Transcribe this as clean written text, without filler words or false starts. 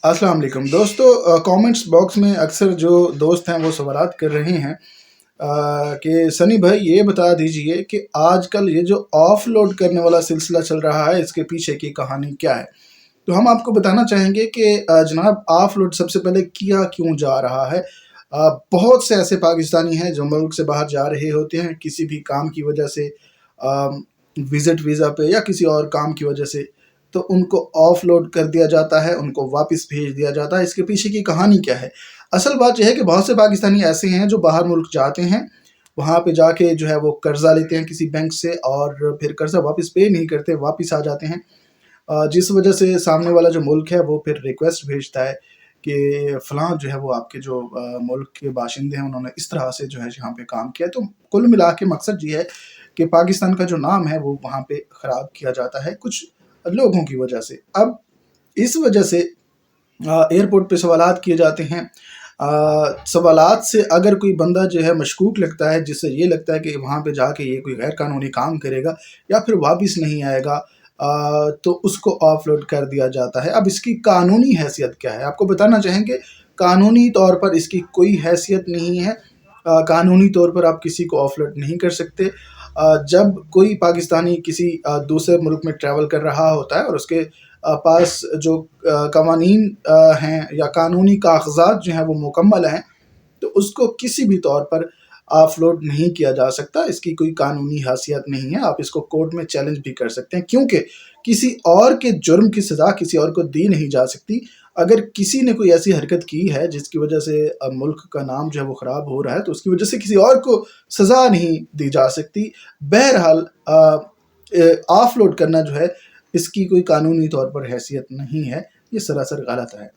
अस्सलाम वालेकुम दोस्तों। कमेंट्स बॉक्स में अक्सर जो दोस्त हैं वो सवालात कर रहे हैं कि सनी भाई ये बता दीजिए कि आजकल ये जो ऑफलोड करने वाला सिलसिला चल रहा है इसके पीछे की कहानी क्या है। तो हम आपको बताना चाहेंगे कि जनाब ऑफलोड सबसे पहले किया क्यों जा रहा है। बहुत से ऐसे पाकिस्तानी हैं जो मुल्क से बाहर जा रहे होते हैं किसी भी काम की वजह से, विजिट वीज़ा पे या किसी और काम की वजह से, तो उनको ऑफलोड कर दिया जाता है, उनको वापस भेज दिया जाता है। इसके पीछे की कहानी क्या है? असल बात यह है कि बहुत से पाकिस्तानी ऐसे हैं जो बाहर मुल्क जाते हैं, वहाँ पे जाके जो है वो कर्ज़ा लेते हैं किसी बैंक से और फिर कर्ज़ा वापस पे नहीं करते, वापस आ जाते हैं। जिस वजह से सामने वाला जो मुल्क है वो फिर रिक्वेस्ट भेजता है कि फ़लाँ जो है वो आपके जो मुल्क के बाशिंदे हैं उन्होंने इस तरह से जो है यहाँ पे काम किया। तो कुल मिला के मकसद ये है कि पाकिस्तान का जो नाम है वो वहाँ पे ख़राब किया जाता है कुछ लोगों की वजह से। अब इस वजह से एयरपोर्ट पे सवालात किए जाते हैं। सवालात से अगर कोई बंदा जो है मशकूक लगता है, जिससे ये लगता है कि वहाँ पे जाके ये कोई गैर कानूनी काम करेगा या फिर वापस नहीं आएगा, तो उसको ऑफलोड कर दिया जाता है। अब इसकी कानूनी हैसियत क्या है आपको बताना चाहेंगे। कानूनी तौर पर इसकी कोई हैसियत नहीं है। कानूनी तौर पर आप किसी को ऑफलोड नहीं कर सकते। जब कोई पाकिस्तानी किसी दूसरे मुल्क में ट्रैवल कर रहा होता है और उसके पास जो कवानीन हैं या कानूनी कागजात जो हैं वो मुकम्मल हैं, तो उसको किसी भी तौर पर ऑफलोड नहीं किया जा सकता। इसकी कोई कानूनी हैसियत नहीं है। आप इसको कोर्ट में चैलेंज भी कर सकते हैं क्योंकि किसी और के जुर्म की सज़ा किसी और को दी नहीं जा सकती। अगर किसी ने कोई ऐसी हरकत की है जिसकी वजह से मुल्क का नाम जो है वो ख़राब हो रहा है, तो उसकी वजह से किसी और को सज़ा नहीं दी जा सकती। बहरहाल ऑफलोड करना जो है इसकी कोई कानूनी तौर पर हैसियत नहीं है। ये सरासर गलत है।